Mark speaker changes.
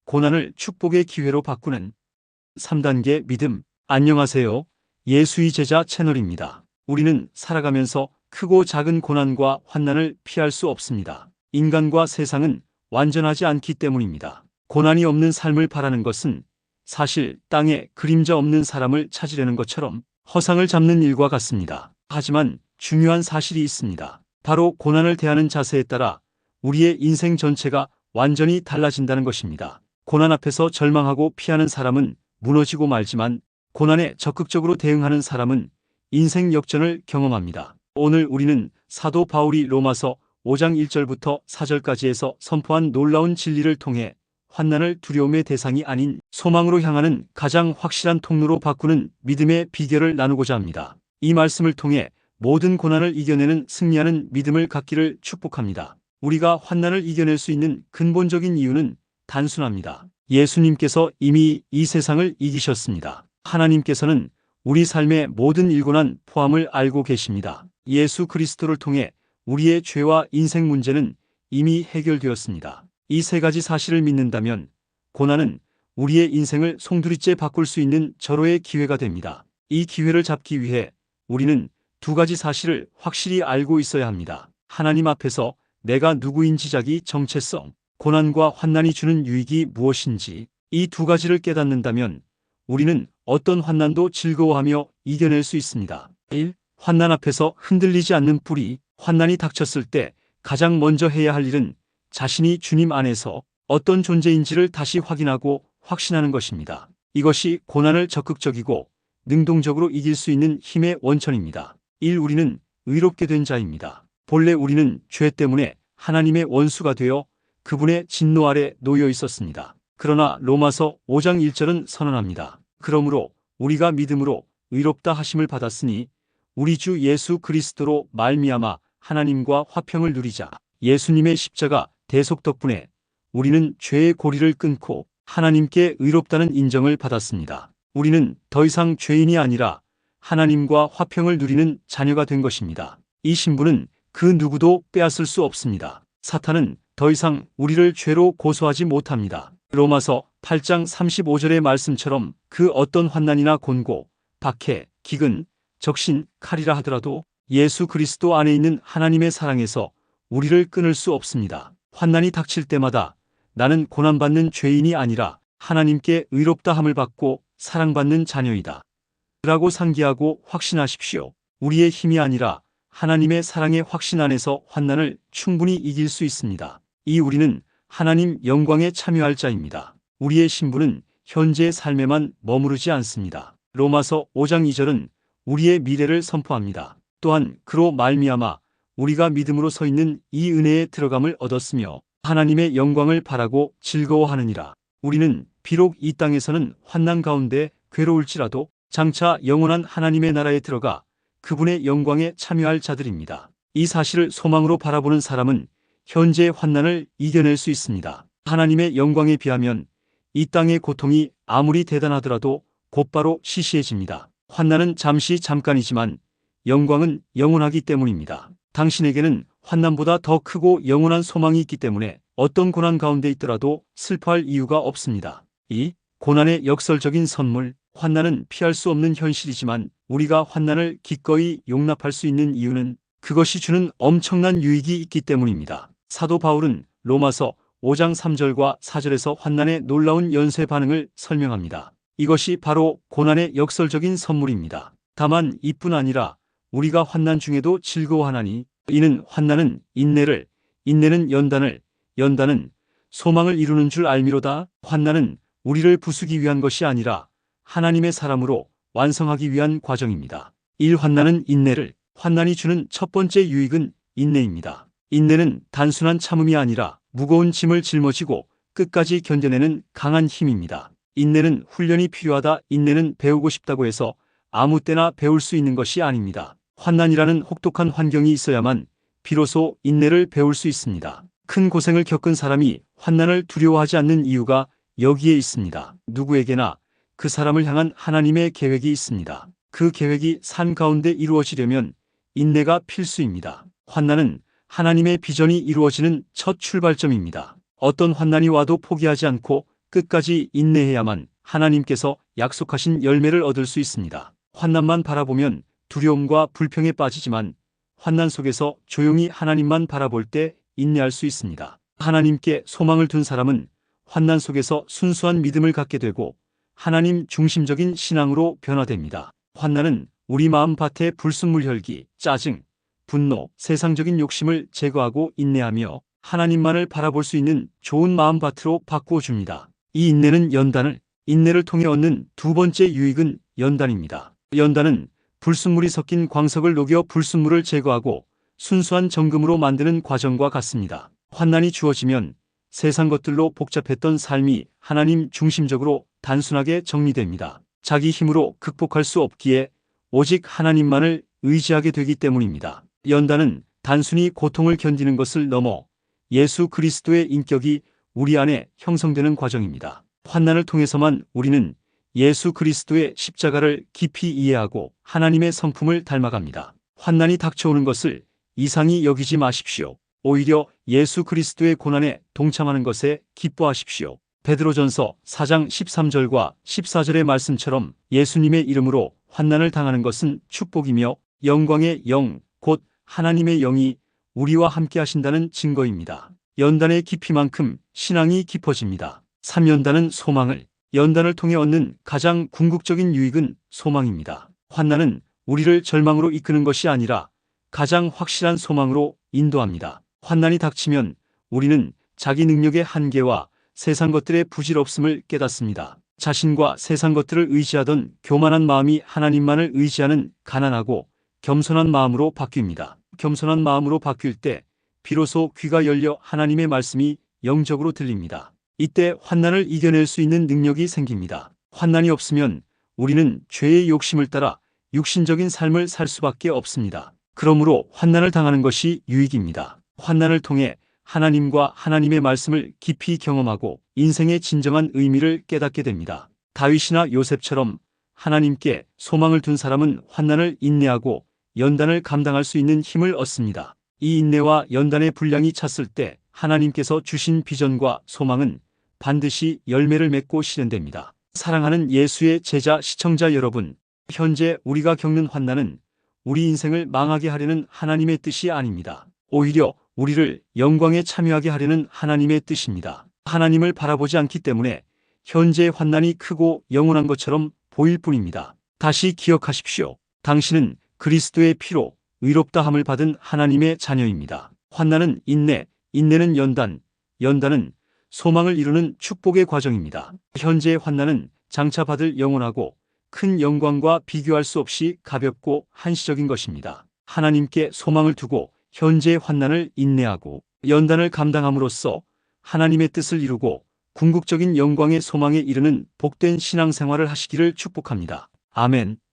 Speaker 1: 고난을 축복의 기회로 바꾸는 3단계 믿음. 안녕하세요. 예수의 제자 채널입니다. 우리는 살아가면서 크고 작은 고난과 환난을 피할 수 없습니다. 인간과 세상은 완전하지 않기 때문입니다. 고난이 없는 삶을 바라는 것은 사실 땅에 그림자 없는 사람을 찾으려는 것처럼 허상을 잡는 일과 같습니다. 하지만 중요한 사실이 있습니다. 바로 고난을 대하는 자세에 따라 우리의 인생 전체가 완전히 달라진다는 것입니다. 고난 앞에서 절망하고 피하는 사람은 무너지고 말지만 고난에 적극적으로 대응하는 사람은 인생 역전을 경험합니다. 오늘 우리는 사도 바울이 로마서 5장 1절부터 4절까지에서 선포한 놀라운 진리를 통해 환난을 두려움의 대상이 아닌 소망으로 향하는 가장 확실한 통로로 바꾸는 믿음의 비결을 나누고자 합니다. 이 말씀을 통해 모든 고난을 이겨내는 승리하는 믿음을 갖기를 축복합니다. 우리가 환난을 이겨낼 수 있는 근본적인 이유는 단순합니다. 예수님께서 이미 이 세상을 이기셨습니다. 하나님께서는 우리 삶의 모든 일고난 포함을 알고 계십니다. 예수 그리스도를 통해 우리의 죄와 인생 문제는 이미 해결되었습니다. 이 세 가지 사실을 믿는다면 고난은 우리의 인생을 송두리째 바꿀 수 있는 절호의 기회가 됩니다. 이 기회를 잡기 위해 우리는 두 가지 사실을 확실히 알고 있어야 합니다. 하나님 앞에서 내가 누구인지 자기 정체성, 고난과 환난이 주는 유익이 무엇인지 이 두 가지를 깨닫는다면 우리는 어떤 환난도 즐거워하며 이겨낼 수 있습니다. 1. 환난 앞에서 흔들리지 않는 뿌리. 환난이 닥쳤을 때 가장 먼저 해야 할 일은 자신이 주님 안에서 어떤 존재인지를 다시 확인하고 확신하는 것입니다. 이것이 고난을 적극적이고 능동적으로 이길 수 있는 힘의 원천입니다. 1. 우리는 의롭게 된 자입니다. 본래 우리는 죄 때문에 하나님의 원수가 되어 그분의 진노 아래 놓여 있었습니다. 그러나 로마서 5장 1절은 선언합니다. 그러므로 우리가 믿음으로 의롭다 하심을 받았으니 우리 주 예수 그리스도로 말미암아 하나님과 화평을 누리자. 예수님의 십자가 대속 덕분에 우리는 죄의 고리를 끊고 하나님께 의롭다는 인정을 받았습니다. 우리는 더 이상 죄인이 아니라 하나님과 화평을 누리는 자녀가 된 것입니다. 이 신분은 그 누구도 빼앗을 수 없습니다. 사탄은 더 이상 우리를 죄로 고소하지 못합니다. 로마서 8장 35절의 말씀처럼 그 어떤 환난이나 곤고, 박해, 기근, 적신, 칼이라 하더라도 예수 그리스도 안에 있는 하나님의 사랑에서 우리를 끊을 수 없습니다. 환난이 닥칠 때마다 나는 고난받는 죄인이 아니라 하나님께 의롭다 함을 받고 사랑받는 자녀이다 라고 상기하고 확신하십시오. 우리의 힘이 아니라 하나님의 사랑의 확신 안에서 환난을 충분히 이길 수 있습니다. 이 우리는 하나님 영광에 참여할 자입니다. 우리의 신분은 현재의 삶에만 머무르지 않습니다. 로마서 5장 2절은 우리의 미래를 선포합니다. 또한 그로 말미암아 우리가 믿음으로 서 있는 이 은혜에 들어감을 얻었으며 하나님의 영광을 바라고 즐거워하느니라. 우리는 비록 이 땅에서는 환난 가운데 괴로울지라도 장차 영원한 하나님의 나라에 들어가 그분의 영광에 참여할 자들입니다. 이 사실을 소망으로 바라보는 사람은 현재의 환난을 이겨낼 수 있습니다. 하나님의 영광에 비하면 이 땅의 고통이 아무리 대단하더라도 곧바로 시시해집니다. 환난은 잠깐이지만 영광은 영원하기 때문입니다. 당신에게는 환난보다 더 크고 영원한 소망이 있기 때문에 어떤 고난 가운데 있더라도 슬퍼할 이유가 없습니다. 이 고난의 역설적인 선물. 환난은 피할 수 없는 현실이지만 우리가 환난을 기꺼이 용납할 수 있는 이유는 그것이 주는 엄청난 유익이 있기 때문입니다. 사도 바울은 로마서 5장 3절과 4절에서 환난의 놀라운 연쇄 반응을 설명합니다. 이것이 바로 고난의 역설적인 선물입니다. 다만 이뿐 아니라 우리가 환난 중에도 즐거워하나니 이는 환난은 인내를, 인내는 연단을, 연단은 소망을 이루는 줄 알미로다. 환난은 우리를 부수기 위한 것이 아니라 하나님의 사람으로 완성하기 위한 과정입니다. 1. 환난은 인내를. 환난이 주는 첫 번째 유익은 인내입니다. 인내는 단순한 참음이 아니라 무거운 짐을 짊어지고 끝까지 견뎌내는 강한 힘입니다. 인내는 훈련이 필요하다. 인내는 배우고 싶다고 해서 아무 때나 배울 수 있는 것이 아닙니다. 환난이라는 혹독한 환경이 있어야만 비로소 인내를 배울 수 있습니다. 큰 고생을 겪은 사람이 환난을 두려워하지 않는 이유가 여기에 있습니다. 누구에게나 그 사람을 향한 하나님의 계획이 있습니다. 그 계획이 산 가운데 이루어지려면 인내가 필수입니다. 환난은 하나님의 비전이 이루어지는 첫 출발점입니다. 어떤 환난이 와도 포기하지 않고 끝까지 인내해야만 하나님께서 약속하신 열매를 얻을 수 있습니다. 환난만 바라보면 두려움과 불평에 빠지지만 환난 속에서 조용히 하나님만 바라볼 때 인내할 수 있습니다. 하나님께 소망을 둔 사람은 환난 속에서 순수한 믿음을 갖게 되고 하나님 중심적인 신앙으로 변화됩니다. 환난은 우리 마음밭의 불순물 혈기, 짜증, 분노, 세상적인 욕심을 제거하고 인내하며 하나님만을 바라볼 수 있는 좋은 마음밭으로 바꾸어 줍니다. 이 인내를 통해 얻는 두 번째 유익은 연단입니다. 연단은 불순물이 섞인 광석을 녹여 불순물을 제거하고 순수한 정금으로 만드는 과정과 같습니다. 환난이 주어지면 세상 것들로 복잡했던 삶이 하나님 중심적으로 단순하게 정리됩니다. 자기 힘으로 극복할 수 없기에 오직 하나님만을 의지하게 되기 때문입니다. 연단은 단순히 고통을 견디는 것을 넘어 예수 그리스도의 인격이 우리 안에 형성되는 과정입니다. 환난을 통해서만 우리는 예수 그리스도의 십자가를 깊이 이해하고 하나님의 성품을 닮아갑니다. 환난이 닥쳐오는 것을 이상히 여기지 마십시오. 오히려 예수 그리스도의 고난에 동참하는 것에 기뻐하십시오. 베드로전서 4장 13절과 14절의 말씀처럼 예수님의 이름으로 환난을 당하는 것은 축복이며 영광의 영, 곧 하나님의 영이 우리와 함께 하신다는 증거입니다. 연단의 깊이만큼 신앙이 깊어집니다. 3연단은 연단을 통해 얻는 가장 궁극적인 유익은 소망입니다. 환난은 우리를 절망으로 이끄는 것이 아니라 가장 확실한 소망으로 인도합니다. 환난이 닥치면 우리는 자기 능력의 한계와 세상 것들의 부질없음을 깨닫습니다. 자신과 세상 것들을 의지하던 교만한 마음이 하나님만을 의지하는 가난하고 겸손한 마음으로 바뀝니다. 겸손한 마음으로 바뀔 때 비로소 귀가 열려 하나님의 말씀이 영적으로 들립니다. 이때 환난을 이겨낼 수 있는 능력이 생깁니다. 환난이 없으면 우리는 죄의 욕심을 따라 육신적인 삶을 살 수밖에 없습니다. 그러므로 환난을 당하는 것이 유익입니다. 환난을 통해 하나님과 하나님의 말씀을 깊이 경험하고 인생의 진정한 의미를 깨닫게 됩니다. 다윗이나 요셉처럼 하나님께 소망을 둔 사람은 환난을 인내하고 연단을 감당할 수 있는 힘을 얻습니다. 이 인내와 연단의 분량이 찼을 때 하나님께서 주신 비전과 소망은 반드시 열매를 맺고 실현됩니다. 사랑하는 예수의 제자 시청자 여러분, 현재 우리가 겪는 환난은 우리 인생을 망하게 하려는 하나님의 뜻이 아닙니다. 오히려 우리를 영광에 참여하게 하려는 하나님의 뜻입니다. 하나님을 바라보지 않기 때문에 현재의 환난이 크고 영원한 것처럼 보일 뿐입니다. 다시 기억하십시오. 당신은 그리스도의 피로 의롭다함을 받은 하나님의 자녀입니다. 환난은 인내는 연단은 소망을 이루는 축복의 과정입니다. 현재의 환난은 장차 받을 영원하고 큰 영광과 비교할 수 없이 가볍고 한시적인 것입니다. 하나님께 소망을 두고 현재의 환난을 인내하고 연단을 감당함으로써 하나님의 뜻을 이루고 궁극적인 영광의 소망에 이르는 복된 신앙생활을 하시기를 축복합니다. 아멘.